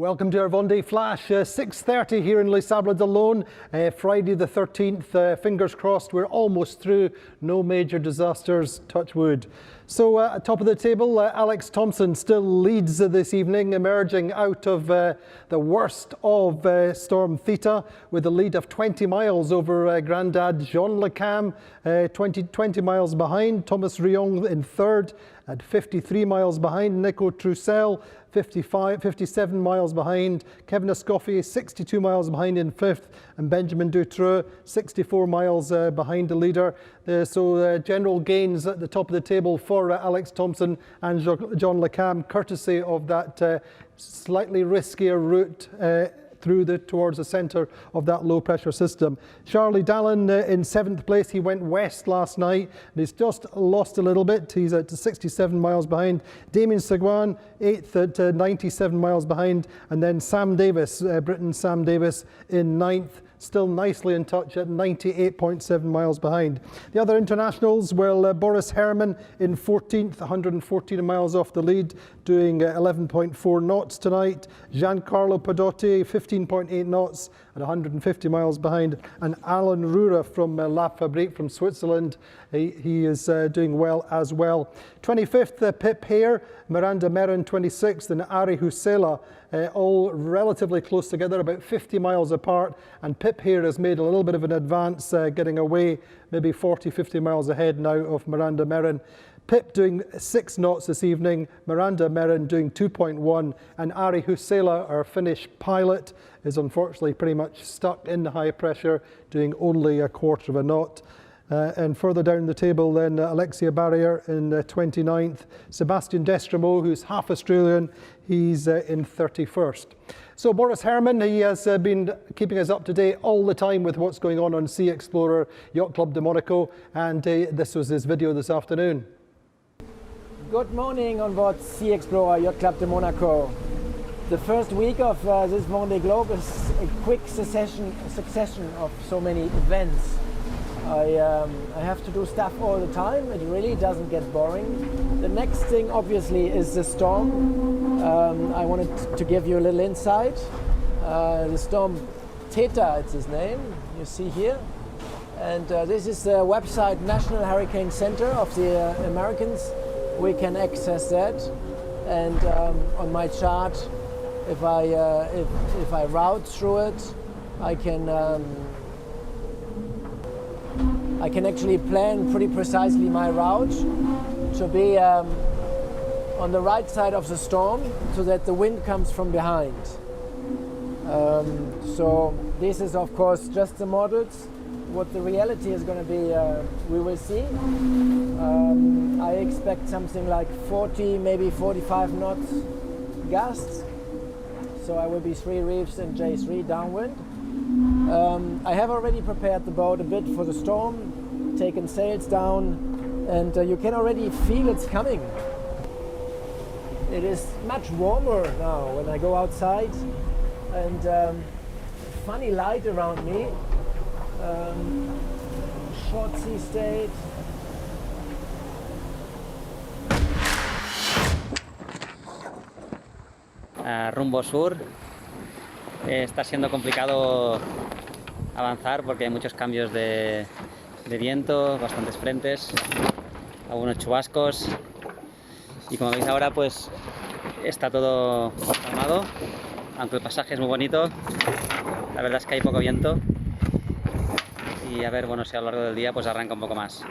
Welcome to our Vendée Flash, 6:30 here in Les Sables d'Olonne, Friday the 13th. Fingers crossed we're almost through, no major disasters, touch wood. So at top of the table, Alex Thomson still leads this evening, emerging out of the worst of Storm Theta with a lead of 20 miles over Grandad Jean Le Cam, 20 miles behind. Thomas Rion in third at 53 miles behind. Nico Troussel 57 miles behind. Kevin Escoffier 62 miles behind in fifth, and Benjamin Dutroux 64 miles behind the leader. So general gains at the top of the table for Alex Thomson and Jean Le Cam, courtesy of that slightly riskier route towards the centre of that low pressure system. Charlie Dallin in seventh place. He went west last night and he's just lost a little bit. He's at 67 miles behind. Damien Seguin eighth at 97 miles behind, and then Sam Davis, Britain's Sam Davis in ninth, still nicely in touch at 98.7 miles behind. The other internationals, well, Boris Herrmann in 14th, 114 miles off the lead, doing 11.4 knots tonight. Giancarlo Padotti, 15.8 knots at 150 miles behind. And Alan Rura from La Fabrique from Switzerland, he is doing well as well. 25th, Pip Hare, Miranda Merin 26th, and Ari Husela, all relatively close together, about 50 miles apart. And Pip Hare has made a little bit of an advance, getting away maybe 40, 50 miles ahead now of Miranda Merin. Pip doing 6 knots this evening, Miranda Merin doing 2.1, and Ari Husela, our Finnish pilot, is unfortunately pretty much stuck in the high pressure, doing only a quarter of a knot. And further down the table then, Alexia Barrier in 29th, Sebastian Destremo, who's half Australian, he's in 31st. So Boris Herrmann, he has been keeping us up to date all the time with what's going on Sea Explorer Yacht Club de Monaco, and this was his video this afternoon. Good morning on board Sea Explorer Yacht Club de Monaco. The first week of this Vendée Globe is a quick succession of so many events. I have to do stuff all the time. It really doesn't get boring. The next thing obviously is the storm. I wanted to give you a little insight. The storm Theta, it's his name, you see here. And this is the website National Hurricane Center of the Americans. We can access that, and on my chart, if I route through it, I can actually plan pretty precisely my route to be on the right side of the storm, so that the wind comes from behind. So this is of course just the models. What the reality is going to be, we will see. I expect something like 40, maybe 45 knots gusts. So I will be 3 reefs and J3 downwind. I have already prepared the boat a bit for the storm, taken sails down, and you can already feel it's coming. It is much warmer now when I go outside, and funny light around me. Short sea state. Rumbo sur. Está siendo complicado avanzar porque hay muchos cambios de viento, bastantes frentes, algunos chubascos, y como veis ahora pues está todo calmado, aunque el pasaje es muy bonito. La verdad es que hay poco viento. Y a ver, bueno, si a lo largo del día pues arranca un poco más.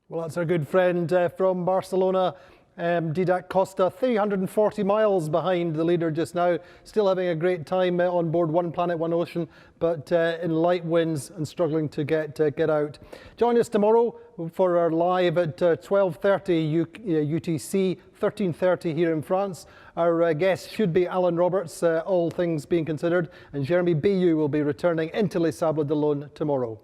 Well, that's our good friend from Barcelona, Didac Costa, 340 miles behind the leader just now, still having a great time on board One Planet, One Ocean, but in light winds and struggling to get out. Join us tomorrow for our live at 12:30 UTC, 13:30 here in France. Our guest should be Alan Roberts, all things being considered, and Jeremy Biu will be returning into Les Sables d'Olonne tomorrow.